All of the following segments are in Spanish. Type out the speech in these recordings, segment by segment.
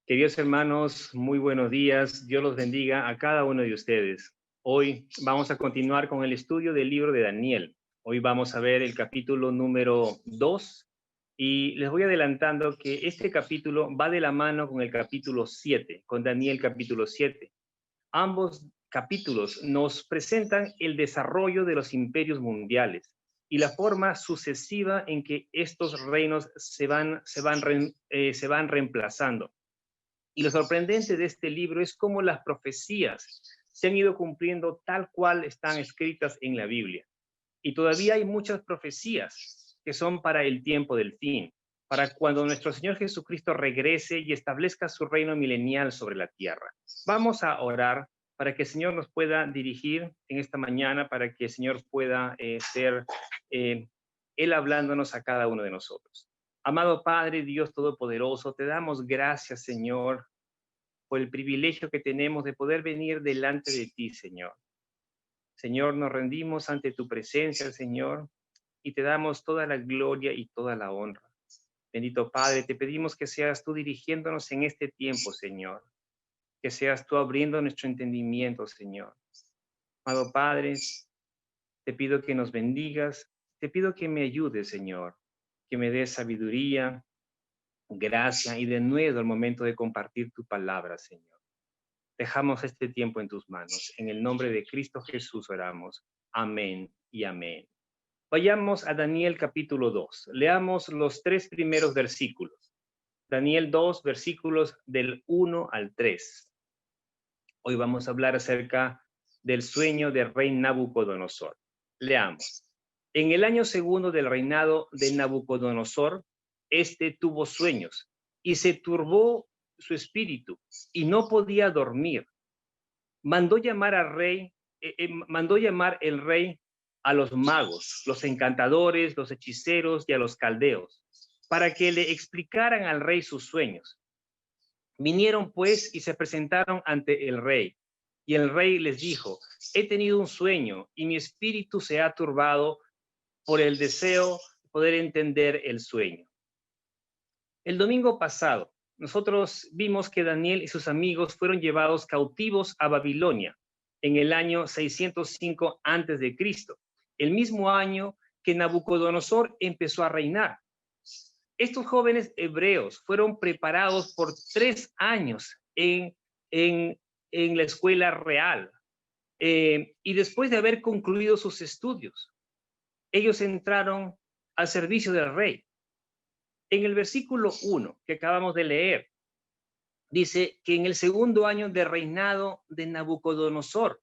Queridos hermanos, muy buenos días. Dios los bendiga a cada uno de ustedes. Hoy vamos a continuar con el estudio del libro de Daniel. Hoy vamos a ver el capítulo número 2 y les voy adelantando que este capítulo va de la mano con el capítulo 7, con Daniel capítulo 7. Ambos capítulos nos presentan el desarrollo de los imperios mundiales y la forma sucesiva en que estos reinos se van reemplazando. Y lo sorprendente de este libro es cómo las profecías se han ido cumpliendo tal cual están escritas en la Biblia. Y todavía hay muchas profecías que son para el tiempo del fin, para cuando nuestro Señor Jesucristo regrese y establezca su reino milenial sobre la tierra. Vamos a orar para que el Señor nos pueda dirigir en esta mañana, para que el Señor pueda ser Él hablándonos a cada uno de nosotros. Amado Padre, Dios Todopoderoso, te damos gracias, Señor, por el privilegio que tenemos de poder venir delante de ti, Señor. Señor, nos rendimos ante tu presencia, Señor, y te damos toda la gloria y toda la honra. Bendito Padre, te pedimos que seas tú dirigiéndonos en este tiempo, Señor, que seas tú abriendo nuestro entendimiento, Señor. Amado Padre, te pido que nos bendigas, te pido que me ayudes, Señor, que me des sabiduría, gracia y de nuevo al momento de compartir tu palabra, Señor. Dejamos este tiempo en tus manos. En el nombre de Cristo Jesús oramos. Amén y amén. Vayamos a Daniel capítulo 2. Leamos los 3 primeros versículos. Daniel 2, versículos del 1 al 3. Hoy vamos a hablar acerca del sueño del rey Nabucodonosor. Leamos. En el año segundo del reinado de Nabucodonosor, este tuvo sueños y se turbó su espíritu y no podía dormir. Mandó llamar el rey a los magos, los encantadores, los hechiceros y a los caldeos, para que le explicaran al rey sus sueños. Vinieron pues y se presentaron ante el rey. Y el rey les dijo: he tenido un sueño y mi espíritu se ha turbado por el deseo de poder entender el sueño. El domingo pasado, nosotros vimos que Daniel y sus amigos fueron llevados cautivos a Babilonia en el año 605 a.C., el mismo año que Nabucodonosor empezó a reinar. Estos jóvenes hebreos fueron preparados por 3 años en la escuela real. Y después de haber concluido sus estudios, ellos entraron al servicio del rey. En el versículo 1 que acabamos de leer, dice que en el segundo año de reinado de Nabucodonosor,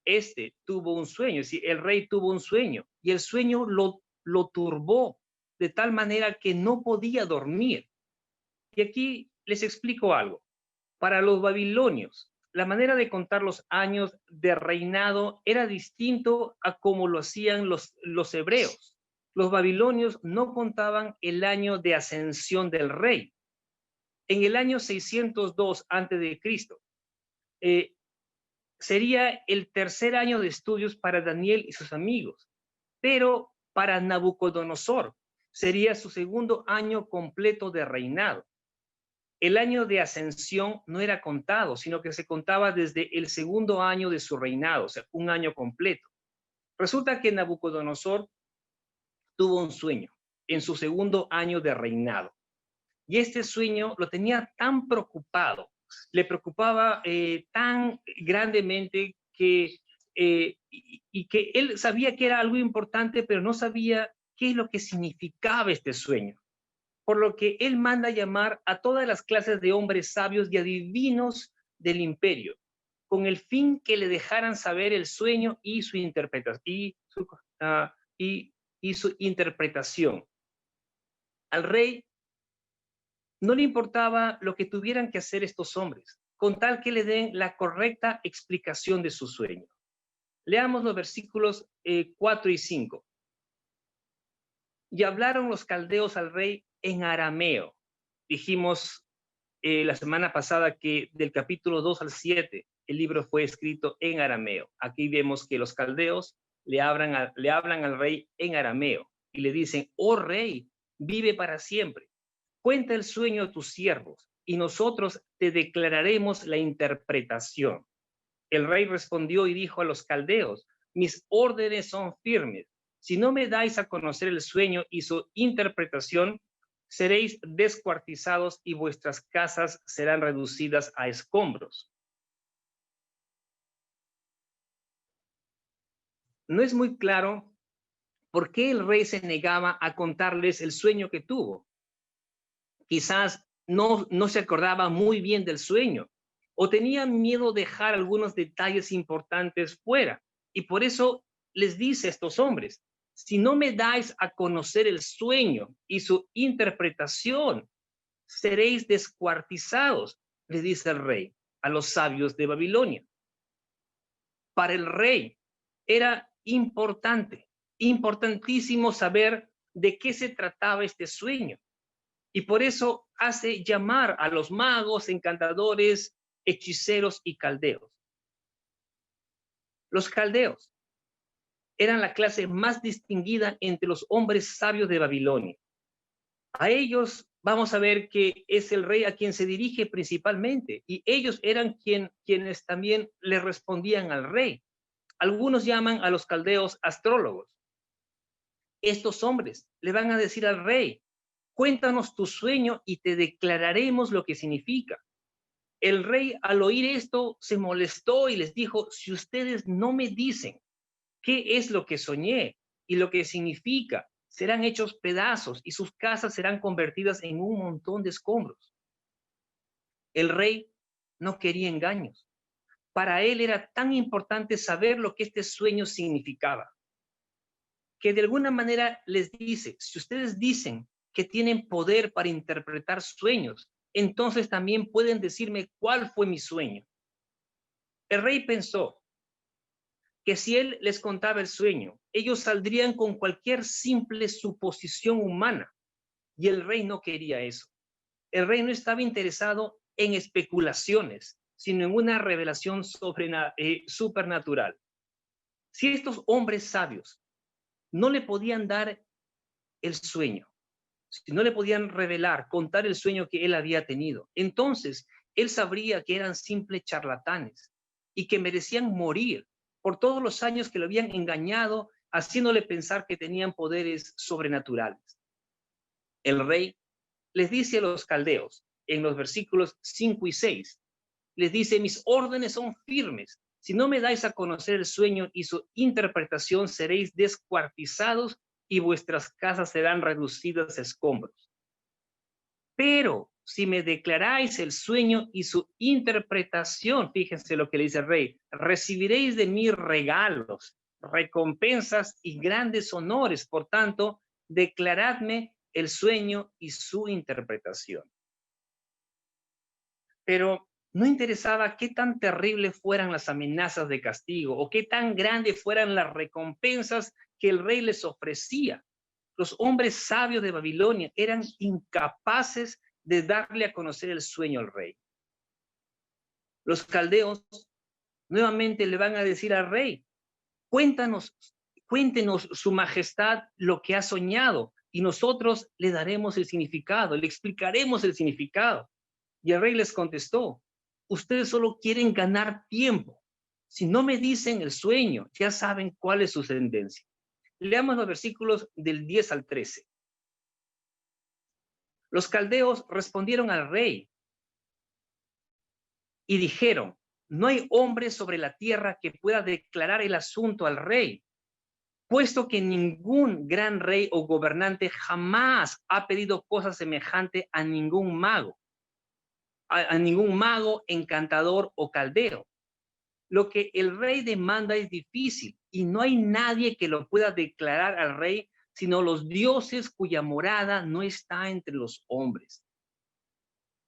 este tuvo un sueño, es decir, el rey tuvo un sueño y el sueño lo turbó de tal manera que no podía dormir. Y aquí les explico algo. Para los babilonios, la manera de contar los años de reinado era distinto a como lo hacían los hebreos. Los babilonios no contaban el año de ascensión del rey. En el año 602 a.C., sería el tercer año de estudios para Daniel y sus amigos, pero para Nabucodonosor sería su segundo año completo de reinado. El año de ascensión no era contado, sino que se contaba desde el segundo año de su reinado, o sea, un año completo. Resulta que Nabucodonosor tuvo un sueño en su segundo año de reinado. Y este sueño lo tenía tan preocupado, le preocupaba tan grandemente y que él sabía que era algo importante, pero no sabía qué es lo que significaba este sueño. Por lo que él manda llamar a todas las clases de hombres sabios y adivinos del imperio, con el fin que le dejaran saber el sueño y su interpretación. Al rey no le importaba lo que tuvieran que hacer estos hombres, con tal que le den la correcta explicación de su sueño. Leamos los versículos 4 y 5. Y hablaron los caldeos al rey en arameo. Dijimos la semana pasada que del capítulo 2 al 7 el libro fue escrito en arameo. Aquí vemos que los caldeos le hablan al rey en arameo y le dicen: oh rey, vive para siempre. Cuenta el sueño a tus siervos y nosotros te declararemos la interpretación. El rey respondió y dijo a los caldeos: mis órdenes son firmes. Si no me dais a conocer el sueño y su interpretación, seréis descuartizados y vuestras casas serán reducidas a escombros. No es muy claro por qué el rey se negaba a contarles el sueño que tuvo. Quizás no se acordaba muy bien del sueño o tenía miedo de dejar algunos detalles importantes fuera. Y por eso les dice a estos hombres: si no me dais a conocer el sueño y su interpretación, seréis descuartizados, le dice el rey a los sabios de Babilonia. Para el rey era importantísimo saber de qué se trataba este sueño. Y por eso hace llamar a los magos, encantadores, hechiceros y caldeos. Los caldeos eran la clase más distinguida entre los hombres sabios de Babilonia. A ellos vamos a ver que es el rey a quien se dirige principalmente, y ellos eran quienes también le respondían al rey. Algunos llaman a los caldeos astrólogos. Estos hombres le van a decir al rey: cuéntanos tu sueño y te declararemos lo que significa. El rey, al oír esto, se molestó y les dijo: si ustedes no me dicen qué es lo que soñé y lo que significa, serán hechos pedazos y sus casas serán convertidas en un montón de escombros. El rey no quería engaños. Para él era tan importante saber lo que este sueño significaba, que de alguna manera les dice: si ustedes dicen que tienen poder para interpretar sueños, entonces también pueden decirme cuál fue mi sueño. El rey pensó que si él les contaba el sueño, ellos saldrían con cualquier simple suposición humana, y el rey no quería eso. El rey no estaba interesado en especulaciones, sino en una revelación supernatural. Si estos hombres sabios no le podían dar el sueño, si no le podían revelar, contar el sueño que él había tenido, entonces él sabría que eran simples charlatanes y que merecían morir por todos los años que lo habían engañado, haciéndole pensar que tenían poderes sobrenaturales. El rey les dice a los caldeos, en los versículos 5 y 6, les dice: mis órdenes son firmes. Si no me dais a conocer el sueño y su interpretación, seréis descuartizados y vuestras casas serán reducidas a escombros. Pero si me declaráis el sueño y su interpretación, fíjense lo que le dice el rey: recibiréis de mí regalos, recompensas y grandes honores. Por tanto, declaradme el sueño y su interpretación. Pero no interesaba qué tan terribles fueran las amenazas de castigo o qué tan grandes fueran las recompensas que el rey les ofrecía. Los hombres sabios de Babilonia eran incapaces de darle a conocer el sueño al rey. Los caldeos nuevamente le van a decir al rey: cuéntenos su majestad lo que ha soñado y nosotros le daremos el significado, le explicaremos el significado. Y el rey les contestó: ustedes solo quieren ganar tiempo. Si no me dicen el sueño, ya saben cuál es su sentencia. Leamos los versículos del 10 al 13. Los caldeos respondieron al rey y dijeron: no hay hombre sobre la tierra que pueda declarar el asunto al rey, puesto que ningún gran rey o gobernante jamás ha pedido cosa semejante a ningún mago, encantador o caldeo. Lo que el rey demanda es difícil y no hay nadie que lo pueda declarar al rey, sino los dioses cuya morada no está entre los hombres.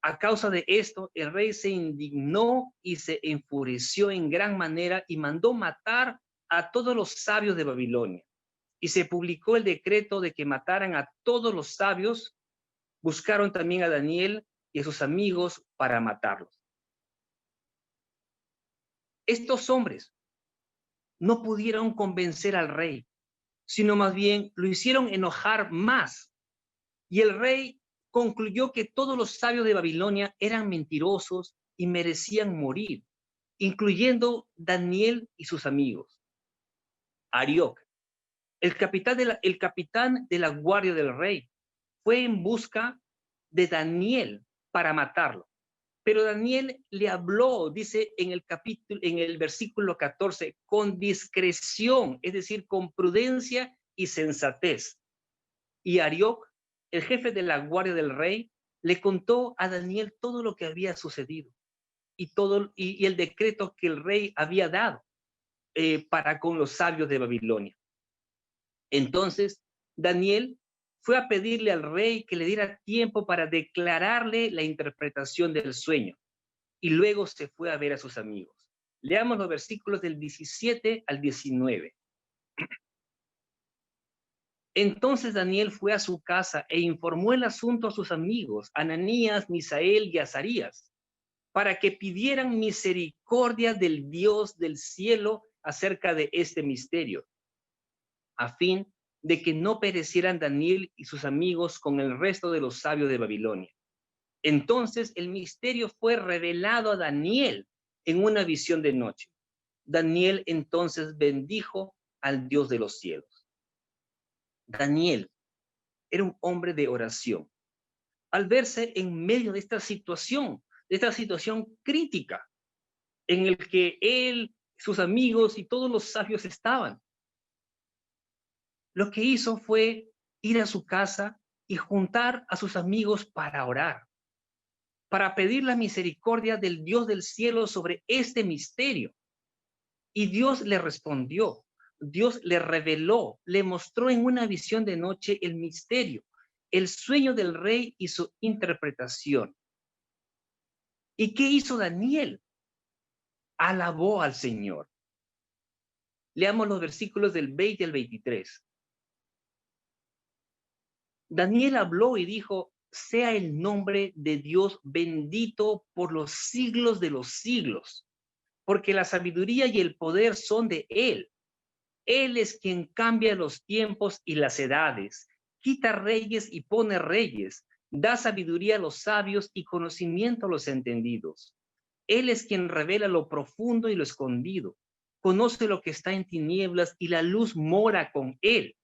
A causa de esto, el rey se indignó y se enfureció en gran manera y mandó matar a todos los sabios de Babilonia. Y se publicó el decreto de que mataran a todos los sabios. Buscaron también a Daniel y a sus amigos para matarlos. Estos hombres no pudieron convencer al rey, sino más bien lo hicieron enojar más. Y el rey concluyó que todos los sabios de Babilonia eran mentirosos y merecían morir, incluyendo Daniel y sus amigos. Arioc, el capitán de la guardia del rey, fue en busca de Daniel para matarlo. Pero Daniel le habló, dice en el versículo 14, con discreción, es decir, con prudencia y sensatez. Y Arioc, el jefe de la guardia del rey, le contó a Daniel todo lo que había sucedido y el decreto que el rey había dado para con los sabios de Babilonia. Entonces, Daniel fue a pedirle al rey que le diera tiempo para declararle la interpretación del sueño, y luego se fue a ver a sus amigos. Leamos los versículos del 17 al 19. Entonces Daniel fue a su casa e informó el asunto a sus amigos, Ananías, Misael y Azarías, para que pidieran misericordia del Dios del cielo acerca de este misterio, a fin de que no perecieran Daniel y sus amigos con el resto de los sabios de Babilonia. Entonces el misterio fue revelado a Daniel en una visión de noche. Daniel entonces bendijo al Dios de los cielos. Daniel era un hombre de oración. Al verse en medio de esta situación crítica, en el que él, sus amigos y todos los sabios estaban, lo que hizo fue ir a su casa y juntar a sus amigos para orar, para pedir la misericordia del Dios del cielo sobre este misterio. Y Dios le respondió, Dios le reveló, le mostró en una visión de noche el misterio, el sueño del rey y su interpretación. ¿Y qué hizo Daniel? Alabó al Señor. Leamos los versículos del 20 al 23. Daniel habló y dijo, sea el nombre de Dios bendito por los siglos de los siglos, porque la sabiduría y el poder son de Él. Él es quien cambia los tiempos y las edades, quita reyes y pone reyes, da sabiduría a los sabios y conocimiento a los entendidos. Él es quien revela lo profundo y lo escondido, conoce lo que está en tinieblas y la luz mora con Él.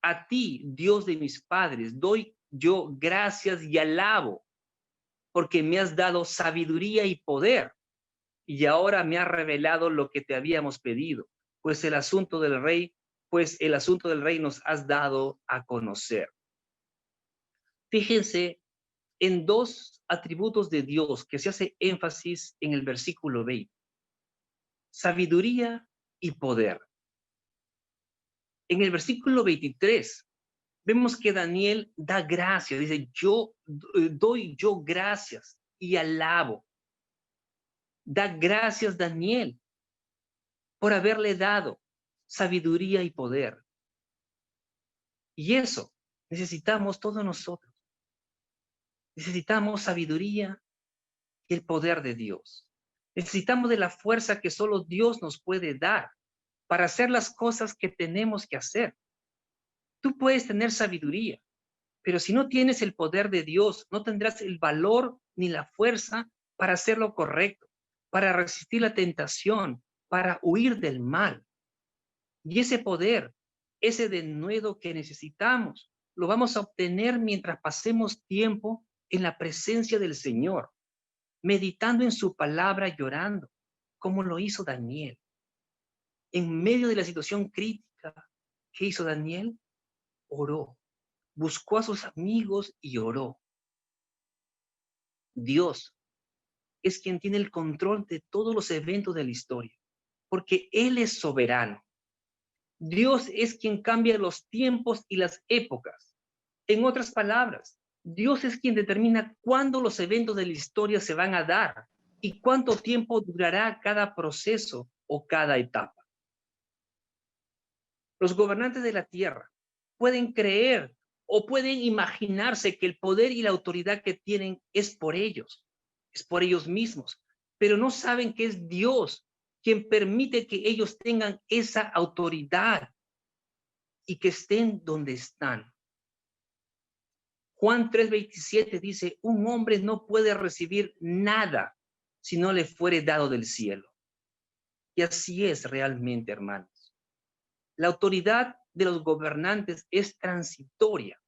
A ti, Dios de mis padres, doy yo gracias y alabo, porque me has dado sabiduría y poder, y ahora me has revelado lo que te habíamos pedido, pues el asunto del rey nos has dado a conocer. Fíjense en dos atributos de Dios que se hace énfasis en el versículo 20. Sabiduría y poder. En el versículo 23 vemos que Daniel da gracias, dice, doy yo gracias y alabo. Da gracias Daniel por haberle dado sabiduría y poder. Y eso necesitamos todos nosotros. Necesitamos sabiduría y el poder de Dios. Necesitamos de la fuerza que solo Dios nos puede dar para hacer las cosas que tenemos que hacer. Tú puedes tener sabiduría, pero si no tienes el poder de Dios, no tendrás el valor ni la fuerza para hacer lo correcto, para resistir la tentación, para huir del mal. Y ese poder, ese denuedo que necesitamos, lo vamos a obtener mientras pasemos tiempo en la presencia del Señor, meditando en su palabra, llorando, como lo hizo Daniel. En medio de la situación crítica, ¿qué hizo Daniel? Oró, buscó a sus amigos y oró. Dios es quien tiene el control de todos los eventos de la historia, porque Él es soberano. Dios es quien cambia los tiempos y las épocas. En otras palabras, Dios es quien determina cuándo los eventos de la historia se van a dar y cuánto tiempo durará cada proceso o cada etapa. Los gobernantes de la tierra pueden creer o pueden imaginarse que el poder y la autoridad que tienen es por ellos mismos, pero no saben que es Dios quien permite que ellos tengan esa autoridad y que estén donde están. Juan 3:27 dice, un hombre no puede recibir nada si no le fuere dado del cielo. Y así es realmente, hermanos. La autoridad de los gobernantes es transitoria.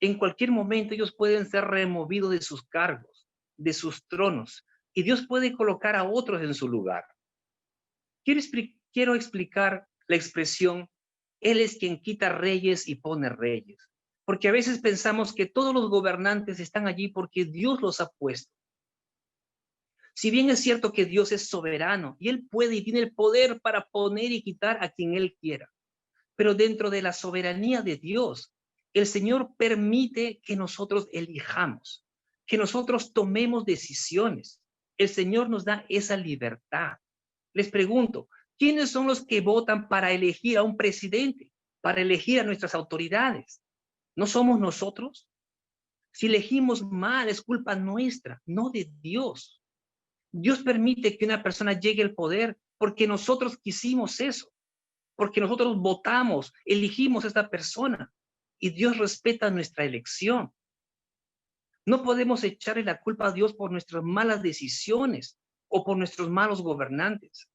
En cualquier momento ellos pueden ser removidos de sus cargos, de sus tronos, y Dios puede colocar a otros en su lugar. Quiero explicar la expresión, Él es quien quita reyes y pone reyes, porque a veces pensamos que todos los gobernantes están allí porque Dios los ha puesto. Si bien es cierto que Dios es soberano y Él puede y tiene el poder para poner y quitar a quien Él quiera, pero dentro de la soberanía de Dios, el Señor permite que nosotros elijamos, que nosotros tomemos decisiones. El Señor nos da esa libertad. Les pregunto, ¿quiénes son los que votan para elegir a un presidente, para elegir a nuestras autoridades? ¿No somos nosotros? Si elegimos mal, es culpa nuestra, no de Dios. Dios permite que una persona llegue al poder porque nosotros quisimos eso, porque nosotros votamos, elegimos a esta persona y Dios respeta nuestra elección. No podemos echarle la culpa a Dios por nuestras malas decisiones o por nuestros malos gobernantes.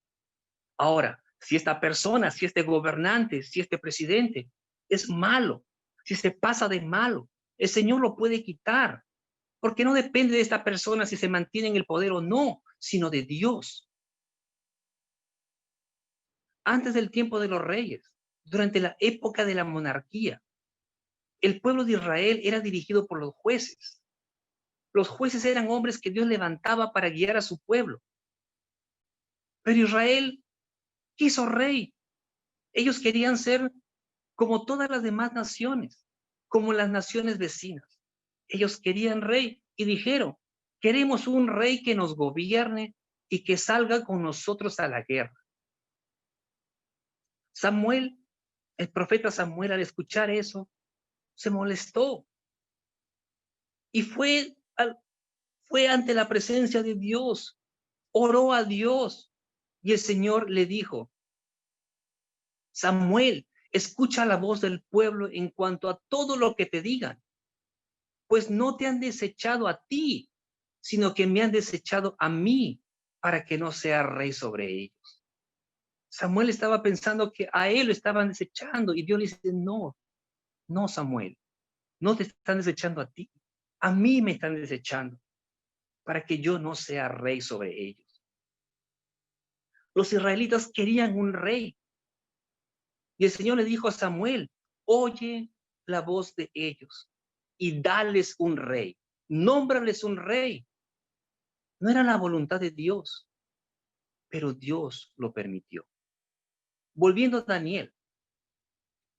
Ahora, si esta persona, si este gobernante, si este presidente es malo, si se pasa de malo, el Señor lo puede quitar, porque no depende de esta persona si se mantiene en el poder o no, sino de Dios. Antes del tiempo de los reyes, durante la época de la monarquía, el pueblo de Israel era dirigido por los jueces. Los jueces eran hombres que Dios levantaba para guiar a su pueblo. Pero Israel quiso rey. Ellos querían ser como todas las demás naciones, como las naciones vecinas. Ellos querían rey y dijeron, queremos un rey que nos gobierne y que salga con nosotros a la guerra. Samuel, el profeta Samuel, al escuchar eso, se molestó y fue ante la presencia de Dios, oró a Dios y el Señor le dijo, Samuel, escucha la voz del pueblo en cuanto a todo lo que te digan, pues no te han desechado a ti, sino que me han desechado a mí para que no sea rey sobre ellos. Samuel estaba pensando que a él lo estaban desechando y Dios le dice, no, no, Samuel, no te están desechando a ti, a mí me están desechando para que yo no sea rey sobre ellos. Los israelitas querían un rey y el Señor le dijo a Samuel, oye la voz de ellos y dales un rey, nómbrales un rey. No era la voluntad de Dios, pero Dios lo permitió. Volviendo a Daniel.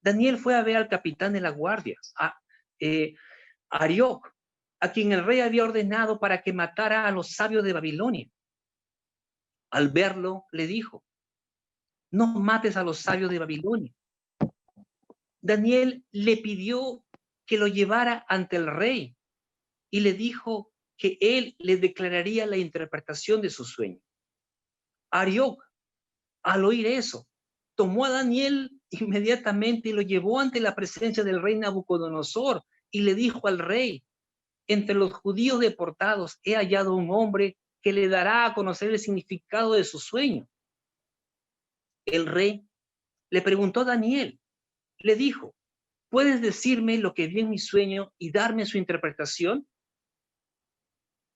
Daniel fue a ver al capitán de la guardia, a Arioc, a quien el rey había ordenado para que matara a los sabios de Babilonia. Al verlo, le dijo, no mates a los sabios de Babilonia. Daniel le pidió que lo llevara ante el rey y le dijo que él le declararía la interpretación de su sueño. Arioc, al oír eso, tomó a Daniel inmediatamente y lo llevó ante la presencia del rey Nabucodonosor y le dijo al rey, entre los judíos deportados he hallado un hombre que le dará a conocer el significado de su sueño. El rey le preguntó a Daniel, le dijo, ¿puedes decirme lo que vi en mi sueño y darme su interpretación?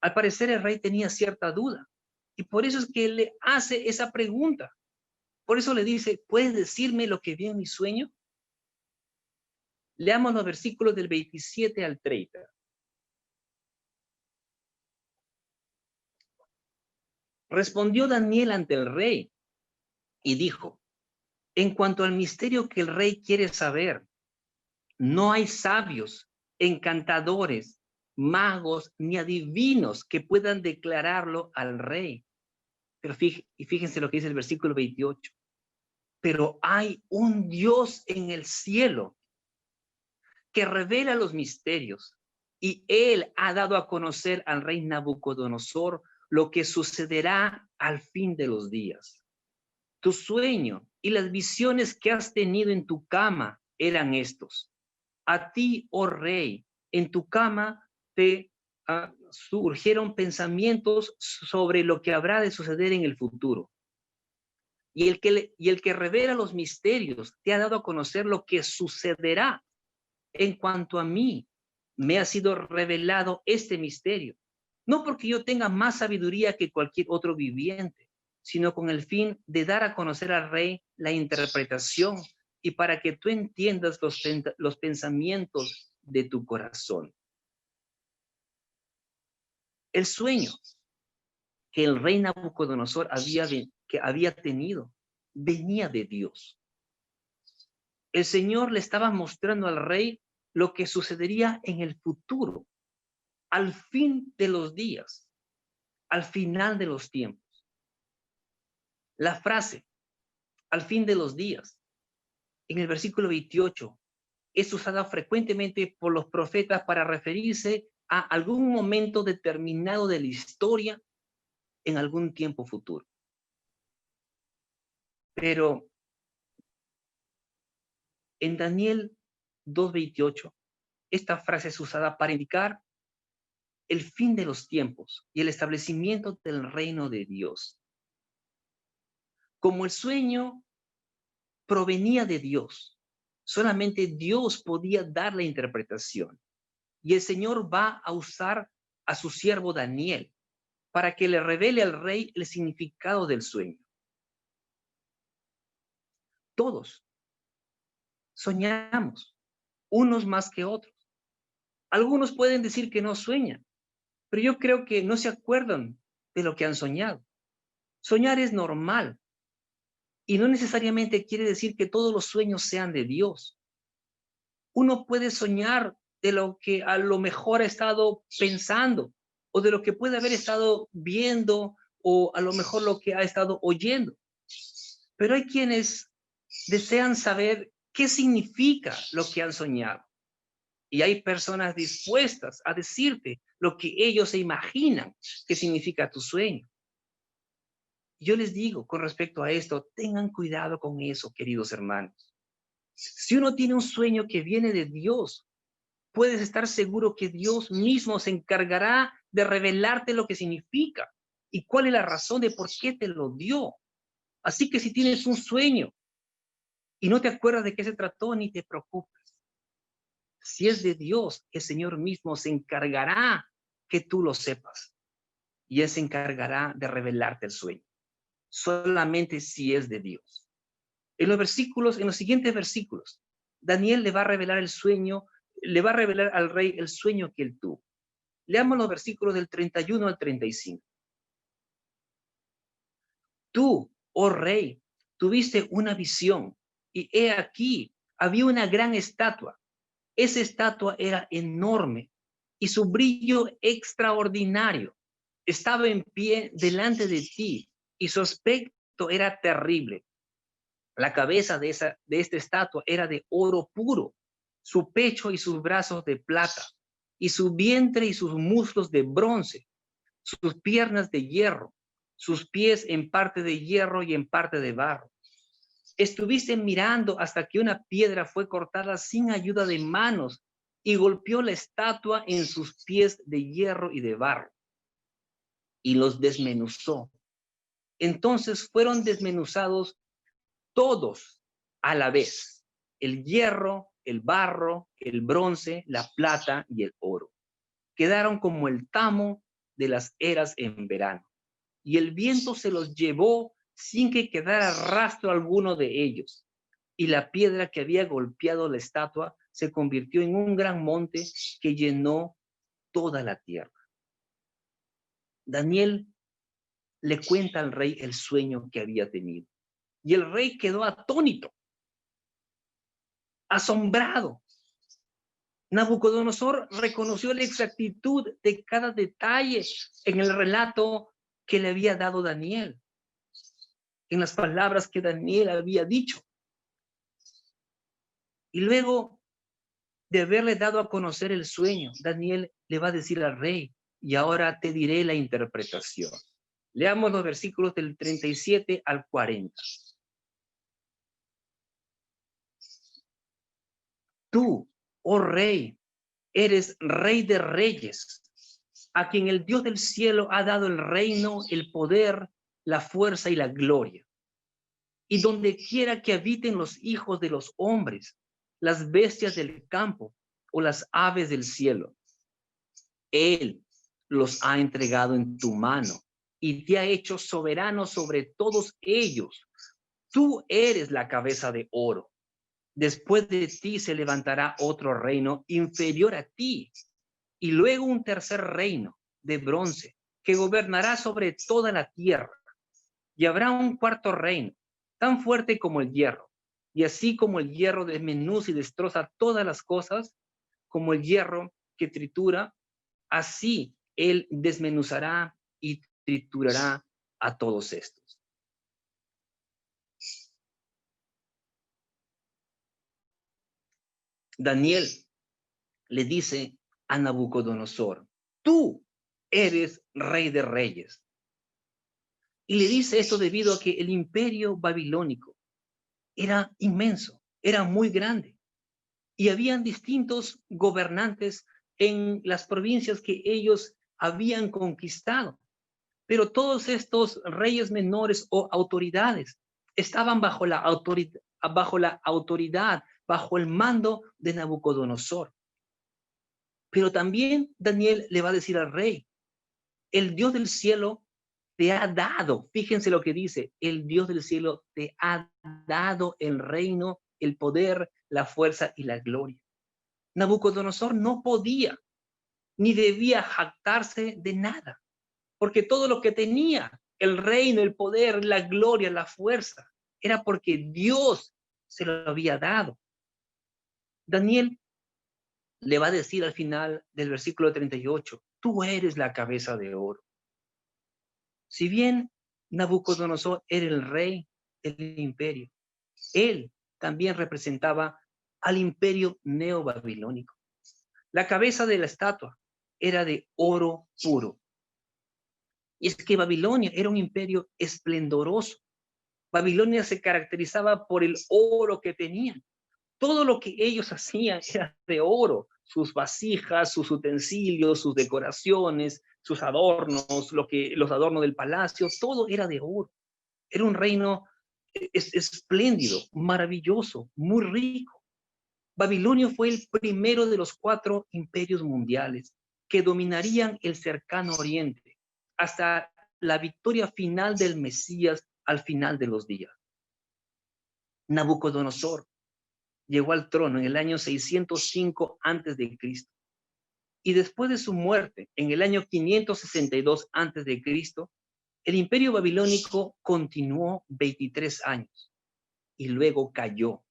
Al parecer el rey tenía cierta duda y por eso es que le hace esa pregunta. Por eso le dice, ¿puedes decirme lo que vi en mi sueño? Leamos los versículos del 27 al 30. Respondió Daniel ante el rey y dijo, en cuanto al misterio que el rey quiere saber, no hay sabios, encantadores, magos ni adivinos que puedan declararlo al rey. Pero fíjense lo que dice el versículo 28. Pero hay un Dios en el cielo que revela los misterios y él ha dado a conocer al rey Nabucodonosor lo que sucederá al fin de los días. Tu sueño y las visiones que has tenido en tu cama eran estos. A ti, oh rey, en tu cama te surgieron pensamientos sobre lo que habrá de suceder en el futuro. Y el que revela los misterios te ha dado a conocer lo que sucederá. En cuanto a mí, me ha sido revelado este misterio, no porque yo tenga más sabiduría que cualquier otro viviente, sino con el fin de dar a conocer al rey la interpretación y para que tú entiendas los pensamientos de tu corazón. El sueño que el rey Nabucodonosor había tenido venía de Dios. El Señor le estaba mostrando al rey lo que sucedería en el futuro, al fin de los días, al final de los tiempos. La frase, al fin de los días, en el versículo 28, es usada frecuentemente por los profetas para referirse a algún momento determinado de la historia en algún tiempo futuro. Pero en Daniel 2:28, esta frase es usada para indicar el fin de los tiempos y el establecimiento del reino de Dios. Como el sueño provenía de Dios, solamente Dios podía dar la interpretación. Y el Señor va a usar a su siervo Daniel para que le revele al rey el significado del sueño. Todos soñamos, unos más que otros. Algunos pueden decir que no sueñan, pero yo creo que no se acuerdan de lo que han soñado. Soñar es normal y no necesariamente quiere decir que todos los sueños sean de Dios. Uno puede soñar de lo que a lo mejor ha estado pensando o de lo que puede haber estado viendo o a lo mejor lo que ha estado oyendo. Pero hay quienes desean saber qué significa lo que han soñado. Y hay personas dispuestas a decirte lo que ellos se imaginan que significa tu sueño. Yo les digo con respecto a esto, tengan cuidado con eso, queridos hermanos. Si uno tiene un sueño que viene de Dios, puedes estar seguro que Dios mismo se encargará de revelarte lo que significa y cuál es la razón de por qué te lo dio. Así que si tienes un sueño y no te acuerdas de qué se trató, ni te preocupes. Si es de Dios, el Señor mismo se encargará que tú lo sepas y Él se encargará de revelarte el sueño. Solamente si es de Dios. En los siguientes versículos, Daniel le va a revelar el sueño, le va a revelar al rey el sueño que él tuvo. Leamos los versículos del 31 al 35. Tú, oh rey, tuviste una visión y he aquí, había una gran estatua. Esa estatua era enorme y su brillo extraordinario. Estaba en pie delante de ti y su aspecto era terrible. La cabeza de esta estatua era de oro puro, su pecho y sus brazos de plata, y su vientre y sus muslos de bronce, sus piernas de hierro, sus pies en parte de hierro y en parte de barro. Estuviste mirando hasta que una piedra fue cortada sin ayuda de manos y golpeó la estatua en sus pies de hierro y de barro, y los desmenuzó. Entonces fueron desmenuzados todos a la vez: el hierro, el barro, el bronce, la plata y el oro. Quedaron como el tamo de las eras en verano, y el viento se los llevó sin que quedara rastro alguno de ellos. Y la piedra que había golpeado la estatua se convirtió en un gran monte que llenó toda la tierra. Daniel le cuenta al rey el sueño que había tenido, y el rey quedó atónito, asombrado. Nabucodonosor reconoció la exactitud de cada detalle en el relato que le había dado Daniel, en las palabras que Daniel había dicho. Y luego de haberle dado a conocer el sueño, Daniel le va a decir al rey: y ahora te diré la interpretación. Leamos los versículos del 37 al 40. Tú, oh rey, eres Rey de Reyes, a quien el Dios del cielo ha dado el reino, el poder, la fuerza y la gloria. Y donde quiera que habiten los hijos de los hombres, las bestias del campo o las aves del cielo, Él los ha entregado en tu mano y te ha hecho soberano sobre todos ellos. Tú eres la cabeza de oro. Después de ti se levantará otro reino inferior a ti, y luego un tercer reino de bronce que gobernará sobre toda la tierra. Y habrá un cuarto reino, tan fuerte como el hierro, y así como el hierro desmenuza y destroza todas las cosas, como el hierro que tritura, así él desmenuzará y triturará a todos estos. Daniel le dice a Nabucodonosor, tú eres rey de reyes. Y le dice esto debido a que el imperio babilónico era inmenso, era muy grande. Y habían distintos gobernantes en las provincias que ellos habían conquistado. Pero todos estos reyes menores o autoridades estaban bajo la autoridad, bajo el mando de Nabucodonosor. Pero también Daniel le va a decir al rey, el Dios del cielo te ha dado, fíjense lo que dice, el Dios del cielo te ha dado el reino, el poder, la fuerza y la gloria. Nabucodonosor no podía ni debía jactarse de nada, porque todo lo que tenía, el reino, el poder, la gloria, la fuerza, era porque Dios se lo había dado. Daniel le va a decir al final del versículo 38, tú eres la cabeza de oro. Si bien Nabucodonosor era el rey del imperio, él también representaba al imperio neobabilónico. La cabeza de la estatua era de oro puro. Y es que Babilonia era un imperio esplendoroso. Babilonia se caracterizaba por el oro que tenían. Todo lo que ellos hacían era de oro. Sus vasijas, sus utensilios, sus decoraciones, sus adornos, los adornos del palacio, todo era de oro. Era un reino espléndido, maravilloso, muy rico. Babilonia fue el primero de los 4 imperios mundiales que dominarían el cercano oriente hasta la victoria final del Mesías al final de los días. Nabucodonosor llegó al trono en el año 605 a.C. y después de su muerte en el año 562 a.C., el imperio babilónico continuó 23 años y luego cayó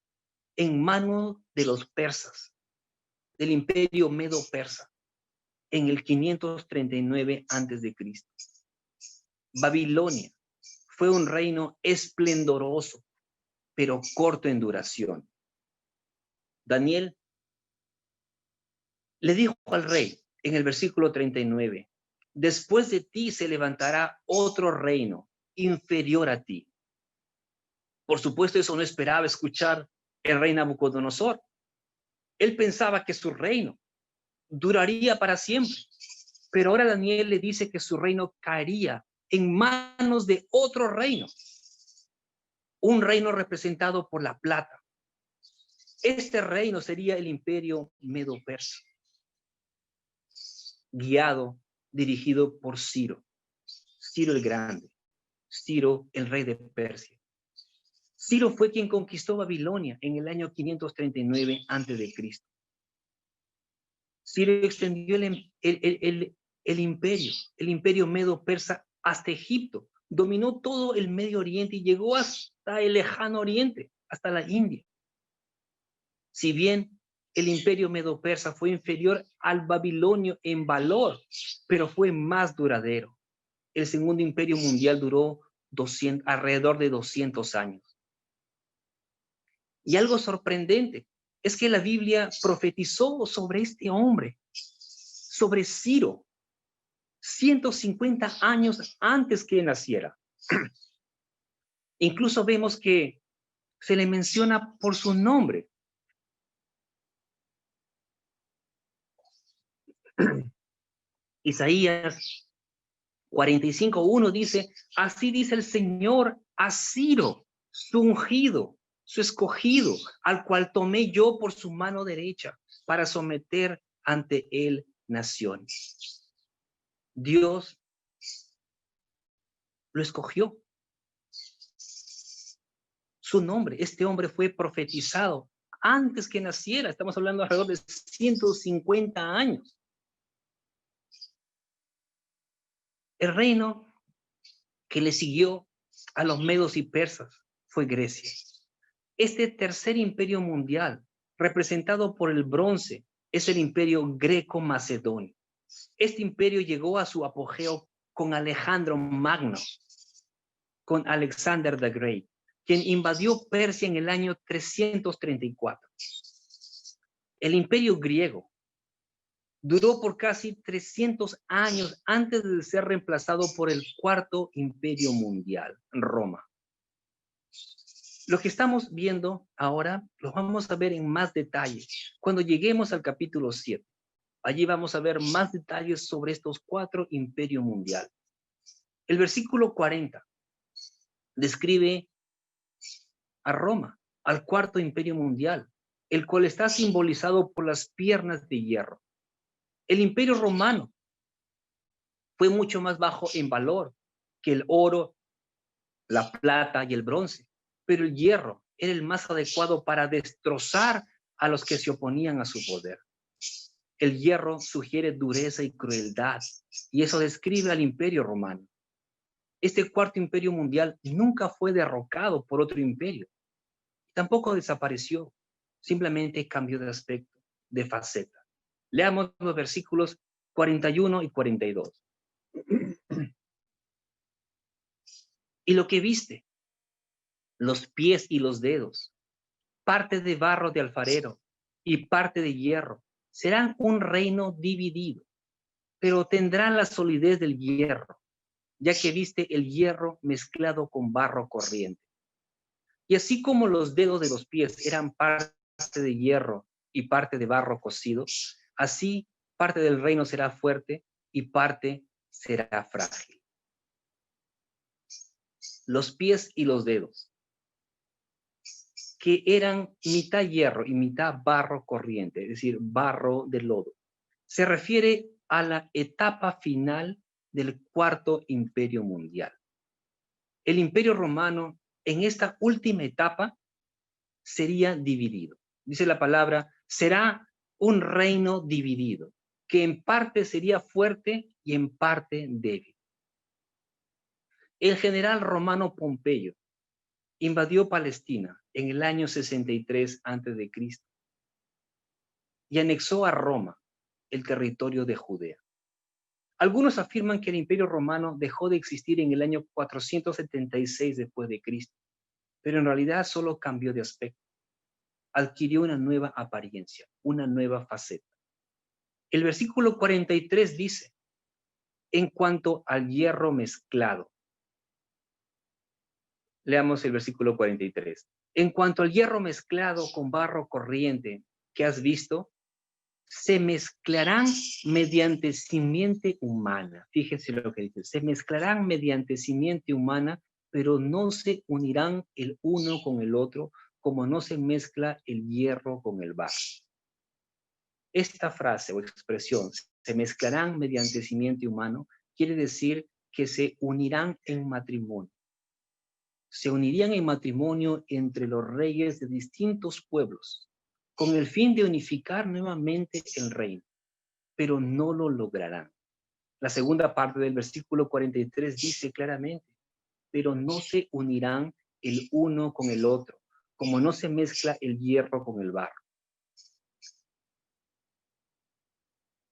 en manos de los persas, del imperio medo-persa, en el 539 a.C. Babilonia fue un reino esplendoroso, pero corto en duración. Daniel le dijo al rey en el versículo 39, después de ti se levantará otro reino inferior a ti. Por supuesto, eso no esperaba escuchar el rey Nabucodonosor. Él pensaba que su reino duraría para siempre, pero ahora Daniel le dice que su reino caería en manos de otro reino, un reino representado por la plata. Este reino sería el imperio medo-persa, guiado, dirigido por Ciro el Grande, Ciro el rey de Persia. Ciro fue quien conquistó Babilonia en el año 539 a.C. Ciro extendió el imperio medo-persa hasta Egipto, dominó todo el Medio Oriente y llegó hasta el lejano Oriente, hasta la India. Si bien el imperio medo-persa fue inferior al babilonio en valor, pero fue más duradero. El segundo imperio mundial duró alrededor de 200 años. Y algo sorprendente es que la Biblia profetizó sobre este hombre, sobre Ciro, 150 años antes que naciera. Incluso vemos que se le menciona por su nombre. Isaías 45:1 dice, así dice el Señor a Ciro, su ungido, su escogido, al cual tomé yo por su mano derecha para someter ante él naciones. Dios lo escogió. Su nombre, este hombre fue profetizado antes que naciera. Estamos hablando alrededor de 150 años. El reino que le siguió a los medos y persas fue Grecia. Este tercer imperio mundial, representado por el bronce, es el imperio greco-macedonio. Este imperio llegó a su apogeo con Alejandro Magno, con Alexander the Great, quien invadió Persia en el año 334. El imperio griego duró por casi 300 años antes de ser reemplazado por el cuarto imperio mundial, Roma. Lo que estamos viendo ahora lo vamos a ver en más detalle cuando lleguemos al capítulo 7. Allí vamos a ver más detalles sobre estos cuatro imperios mundiales. El versículo 40 describe a Roma, al cuarto imperio mundial, el cual está simbolizado por las piernas de hierro. El imperio romano fue mucho más bajo en valor que el oro, la plata y el bronce, pero el hierro era el más adecuado para destrozar a los que se oponían a su poder. El hierro sugiere dureza y crueldad, y eso describe al imperio romano. Este cuarto imperio mundial nunca fue derrocado por otro imperio, tampoco desapareció, simplemente cambió de aspecto, de faceta. Leamos los versículos 41 y 42. Y lo que viste, los pies y los dedos, parte de barro de alfarero y parte de hierro, serán un reino dividido, pero tendrán la solidez del hierro, ya que viste el hierro mezclado con barro corriente. Y así como los dedos de los pies eran parte de hierro y parte de barro cocido, así parte del reino será fuerte y parte será frágil. Los pies y los dedos, que eran mitad hierro y mitad barro corriente, es decir, barro de lodo, se refiere a la etapa final del cuarto imperio mundial. El imperio romano en esta última etapa sería dividido. Dice la palabra, será un reino dividido, que en parte sería fuerte y en parte débil. El general romano Pompeyo invadió Palestina en el año 63 a.C. y anexó a Roma el territorio de Judea. Algunos afirman que el imperio romano dejó de existir en el año 476 después de Cristo, pero en realidad solo cambió de aspecto. Adquirió una nueva apariencia, una nueva faceta. El versículo 43 dice, en cuanto al hierro mezclado. Leamos el versículo 43. En cuanto al hierro mezclado con barro corriente que has visto, se mezclarán mediante simiente humana. Fíjense lo que dice, se mezclarán mediante simiente humana, pero no se unirán el uno con el otro, como no se mezcla el hierro con el barro. Esta frase o expresión, se mezclarán mediante simiente humano, quiere decir que se unirán en matrimonio. Se unirían en matrimonio entre los reyes de distintos pueblos, con el fin de unificar nuevamente el reino, pero no lo lograrán. La segunda parte del versículo 43 dice claramente, pero no se unirán el uno con el otro, como no se mezcla el hierro con el barro.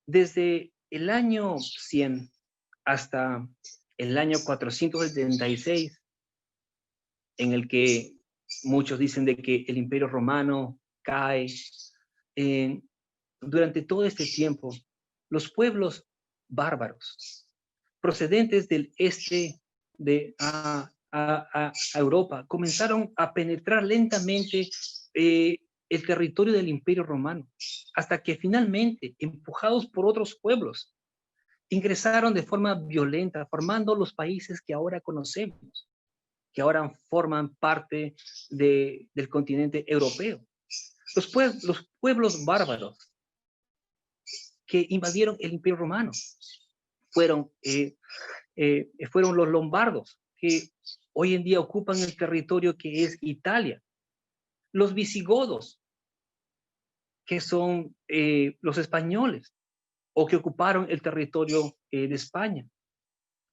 Desde el año 100 hasta el año 476, en el que muchos dicen de que el Imperio Romano cae, durante todo este tiempo, los pueblos bárbaros, procedentes del este de a Europa, comenzaron a penetrar lentamente el territorio del Imperio Romano, hasta que finalmente, empujados por otros pueblos, ingresaron de forma violenta, formando los países que ahora conocemos, que ahora forman parte del continente europeo. Los pueblos bárbaros que invadieron el Imperio Romano fueron los lombardos, que hoy en día ocupan el territorio que es Italia. Los visigodos, que son los españoles, o que ocuparon el territorio de España.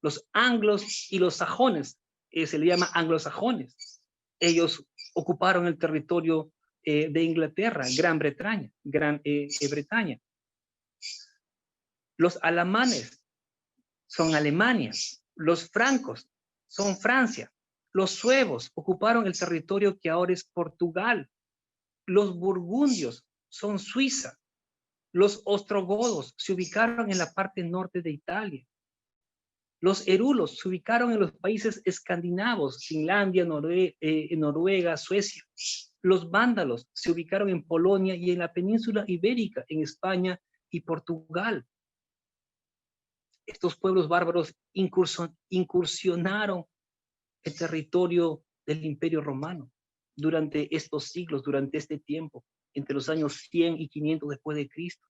Los anglos y los sajones, se le llama anglosajones. Ellos ocuparon el territorio de Inglaterra, Gran Bretaña, Bretaña. Los alamanes son Alemania. Los francos son Francia. Los suevos ocuparon el territorio que ahora es Portugal. Los burgundios son Suiza. Los ostrogodos se ubicaron en la parte norte de Italia. Los herulos se ubicaron en los países escandinavos, Finlandia, Noruega, Suecia. Los vándalos se ubicaron en Polonia y en la península ibérica, en España y Portugal. Estos pueblos bárbaros incursionaron el territorio del Imperio Romano durante estos siglos, durante este tiempo, entre los años 100 y 500 después de Cristo.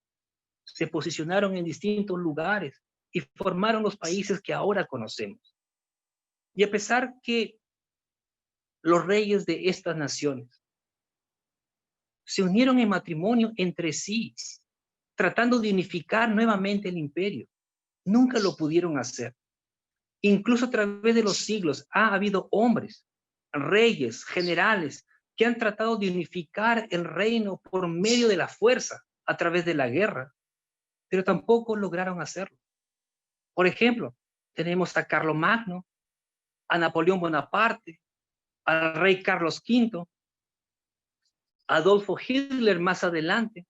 Se posicionaron en distintos lugares y formaron los países que ahora conocemos. Y a pesar que los reyes de estas naciones se unieron en matrimonio entre sí, tratando de unificar nuevamente el imperio, nunca lo pudieron hacer. Incluso a través de los siglos ha habido hombres, reyes, generales, que han tratado de unificar el reino por medio de la fuerza, a través de la guerra, pero tampoco lograron hacerlo. Por ejemplo, tenemos a Carlomagno, a Napoleón Bonaparte, al rey Carlos V, Adolfo Hitler más adelante.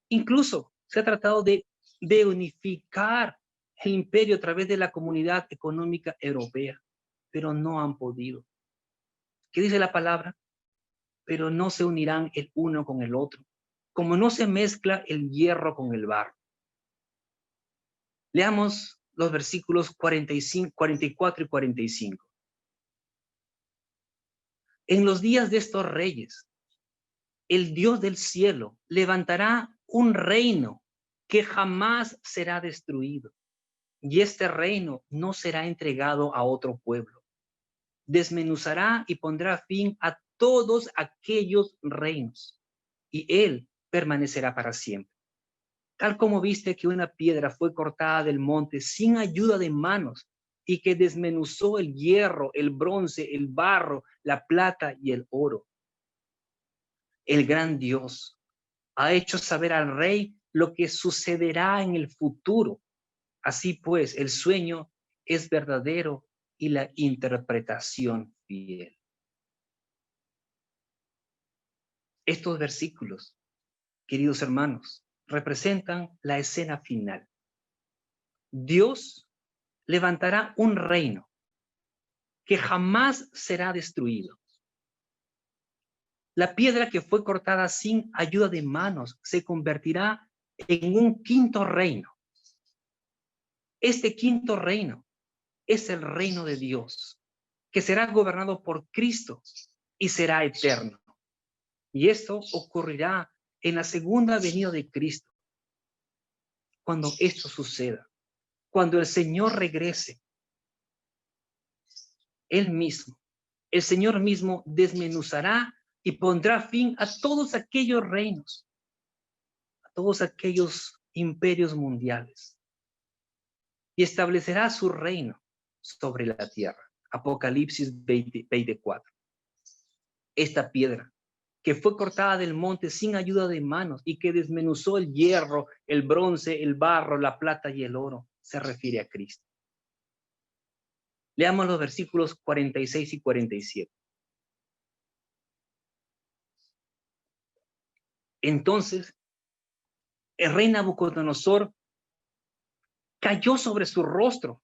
Incluso se ha tratado de unificar el imperio a través de la Comunidad Económica Europea, pero no han podido. ¿Qué dice la palabra? Pero no se unirán el uno con el otro, como no se mezcla el hierro con el barro. Leamos los versículos 45, 44 y 45. En los días de estos reyes, el Dios del cielo levantará un reino que jamás será destruido, y este reino no será entregado a otro pueblo. Desmenuzará y pondrá fin a todos aquellos reinos, y él permanecerá para siempre. Tal como viste que una piedra fue cortada del monte sin ayuda de manos, y que desmenuzó el hierro, el bronce, el barro, la plata y el oro. El gran Dios ha hecho saber al rey lo que sucederá en el futuro. Así pues, el sueño es verdadero y la interpretación fiel. Estos versículos, queridos hermanos, representan la escena final. Dios levantará un reino que jamás será destruido. La piedra que fue cortada sin ayuda de manos se convertirá en un quinto reino. Este quinto reino es el reino de Dios, que será gobernado por Cristo y será eterno. Y esto ocurrirá en la segunda venida de Cristo. Cuando esto suceda, cuando el Señor regrese, Él mismo, el Señor mismo desmenuzará y pondrá fin a todos aquellos reinos, a todos aquellos imperios mundiales, y establecerá su reino sobre la tierra. Apocalipsis 24. Esta piedra que fue cortada del monte sin ayuda de manos y que desmenuzó el hierro, el bronce, el barro, la plata y el oro, se refiere a Cristo. Leamos los versículos 46 y 47. Entonces, el rey Nabucodonosor cayó sobre su rostro,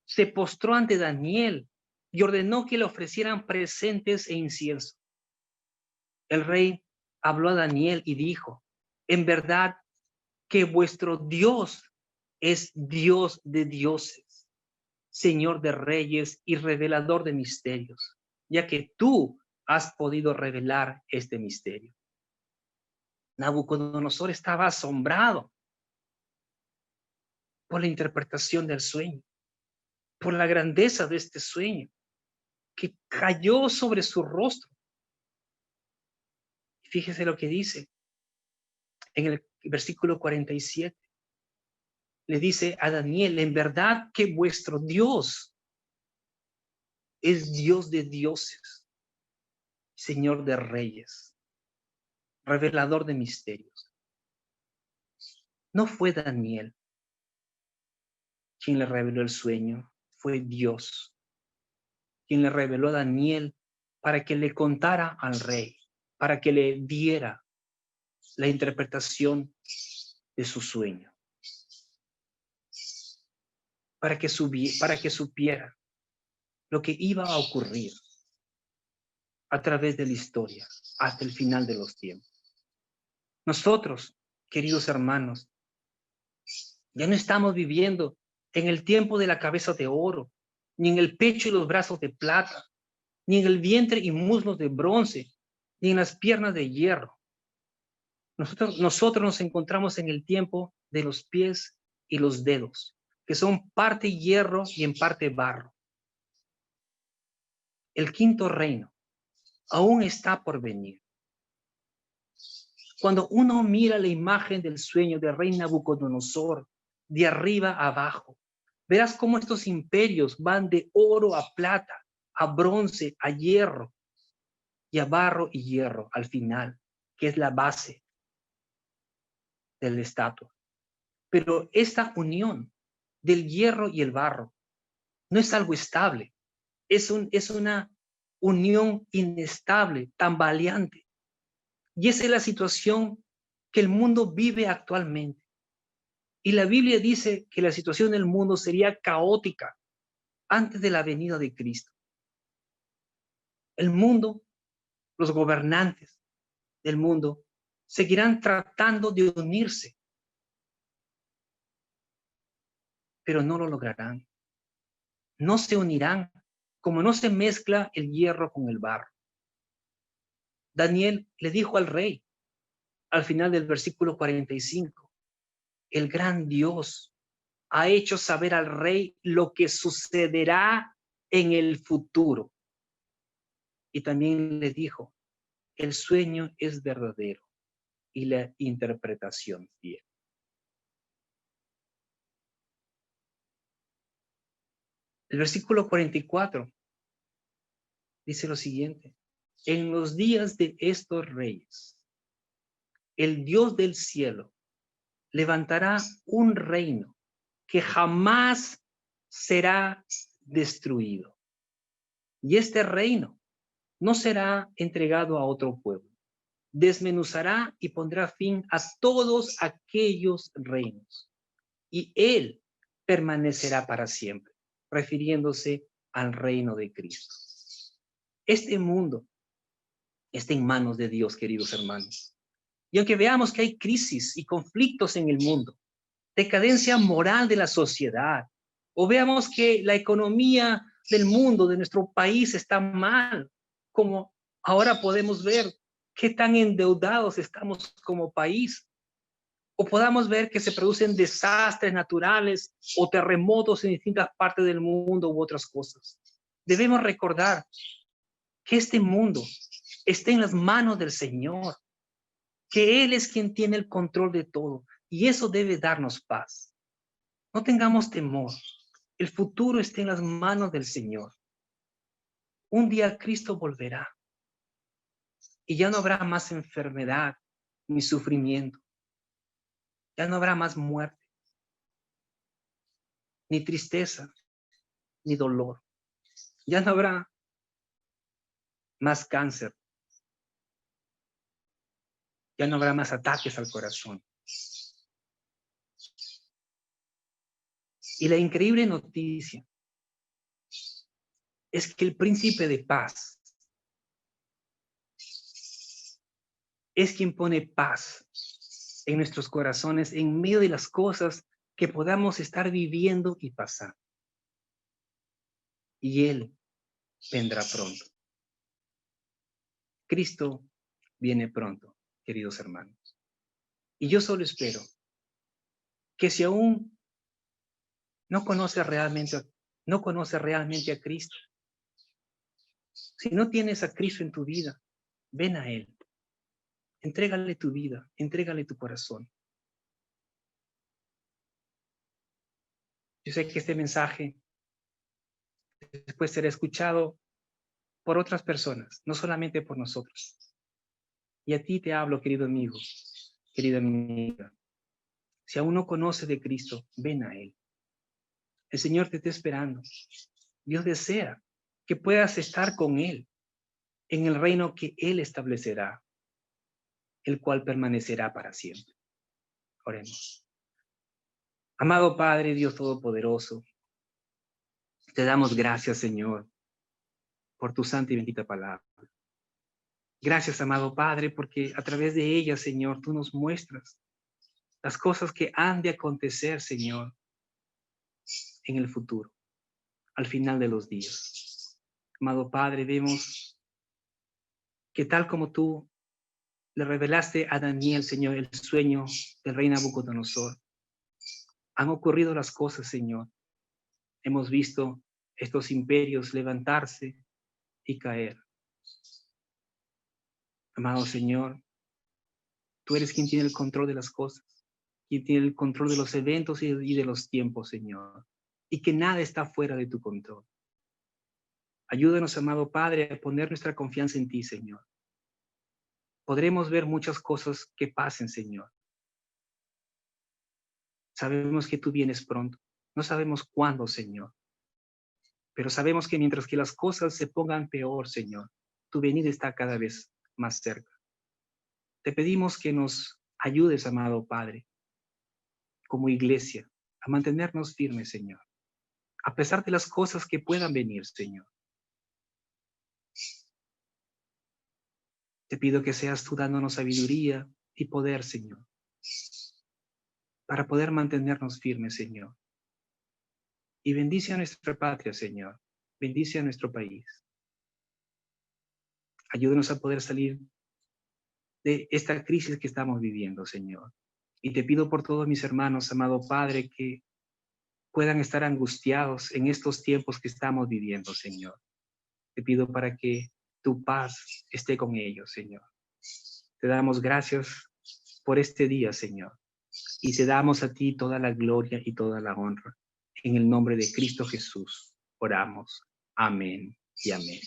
se postró ante Daniel y ordenó que le ofrecieran presentes e incienso. El rey habló a Daniel y dijo, en verdad que vuestro Dios es Dios de dioses, Señor de reyes y revelador de misterios, ya que tú has podido revelar este misterio. Nabucodonosor estaba asombrado por la interpretación del sueño, por la grandeza de este sueño que cayó sobre su rostro. Fíjese lo que dice en el versículo 47. Le dice a Daniel, en verdad que vuestro Dios es Dios de dioses, Señor de reyes, revelador de misterios. No fue Daniel quien le reveló el sueño, fue Dios quien le reveló a Daniel para que le contara al rey, para que le diera la interpretación de su sueño, para que supiera lo que iba a ocurrir a través de la historia hasta el final de los tiempos. Nosotros, queridos hermanos, ya no estamos viviendo en el tiempo de la cabeza de oro, ni en el pecho y los brazos de plata, ni en el vientre y muslos de bronce, ni en las piernas de hierro. Nosotros nos encontramos en el tiempo de los pies y los dedos, que son parte hierro y en parte barro. El quinto reino aún está por venir. Cuando uno mira la imagen del sueño del rey Nabucodonosor, de arriba a abajo, verás cómo estos imperios van de oro a plata, a bronce, a hierro, y a barro y hierro al final, que es la base del estatua. Pero esta unión del hierro y el barro no es algo estable, es una unión inestable, tambaleante. Y esa es la situación que el mundo vive actualmente. Y la Biblia dice que la situación del mundo sería caótica antes de la venida de Cristo. El mundo, los gobernantes del mundo, seguirán tratando de unirse, pero no lo lograrán. No se unirán, como no se mezcla el hierro con el barro. Daniel le dijo al rey, al final del versículo 45, el gran Dios ha hecho saber al rey lo que sucederá en el futuro. Y también le dijo, el sueño es verdadero y la interpretación fiel. El versículo 44 dice lo siguiente, en los días de estos reyes, el Dios del cielo levantará un reino que jamás será destruido. Y este reino no será entregado a otro pueblo. Desmenuzará y pondrá fin a todos aquellos reinos. Y él permanecerá para siempre, refiriéndose al reino de Cristo. Este mundo está en manos de Dios, queridos hermanos. Y aunque veamos que hay crisis y conflictos en el mundo, decadencia moral de la sociedad, o veamos que la economía del mundo, de nuestro país, está mal, como ahora podemos ver qué tan endeudados estamos como país, o podamos ver que se producen desastres naturales o terremotos en distintas partes del mundo u otras cosas. Debemos recordar que este mundo está en las manos del Señor, que Él es quien tiene el control de todo, y eso debe darnos paz. No tengamos temor. El futuro está en las manos del Señor. Un día Cristo volverá y ya no habrá más enfermedad ni sufrimiento. Ya no habrá más muerte, ni tristeza, ni dolor. Ya no habrá más cáncer. Ya no habrá más ataques al corazón. Y la increíble noticia es que el príncipe de paz es quien pone paz en nuestros corazones en medio de las cosas que podamos estar viviendo y pasar. Y Él vendrá pronto. Cristo viene pronto, queridos hermanos. Y yo solo espero que si aún no conoce realmente a Cristo, si no tienes a Cristo en tu vida, ven a Él. Entrégale tu vida, entrégale tu corazón. Yo sé que este mensaje después será escuchado por otras personas, no solamente por nosotros. Y a ti te hablo, querido amigo, querida amiga. Si aún no conoces de Cristo, ven a Él. El Señor te está esperando. Dios desea que puedas estar con Él en el reino que Él establecerá, el cual permanecerá para siempre. Oremos. Amado Padre, Dios Todopoderoso, te damos gracias, Señor, por tu santa y bendita palabra. Gracias, amado Padre, porque a través de ella, Señor, tú nos muestras las cosas que han de acontecer, Señor, en el futuro, al final de los días. Amado Padre, vemos que tal como tú le revelaste a Daniel, Señor, el sueño del rey Nabucodonosor, han ocurrido las cosas, Señor. Hemos visto estos imperios levantarse y caer. Amado Señor, tú eres quien tiene el control de las cosas, quien tiene el control de los eventos y de los tiempos, Señor, y que nada está fuera de tu control. Ayúdanos, amado Padre, a poner nuestra confianza en ti, Señor. Podremos ver muchas cosas que pasen, Señor. Sabemos que tú vienes pronto. No sabemos cuándo, Señor. Pero sabemos que mientras que las cosas se pongan peor, Señor, tu venida está cada vez más cerca. Te pedimos que nos ayudes, amado Padre, como iglesia, a mantenernos firmes, Señor, a pesar de las cosas que puedan venir, Señor. Te pido que seas tú dándonos sabiduría y poder, Señor, para poder mantenernos firmes, Señor. Y bendice a nuestra patria, Señor. Bendice a nuestro país. Ayúdanos a poder salir de esta crisis que estamos viviendo, Señor. Y te pido por todos mis hermanos, amado Padre, que puedan estar angustiados en estos tiempos que estamos viviendo, Señor. Te pido para que tu paz esté con ellos, Señor. Te damos gracias por este día, Señor. Y te damos a ti toda la gloria y toda la honra. En el nombre de Cristo Jesús oramos. Amén y amén.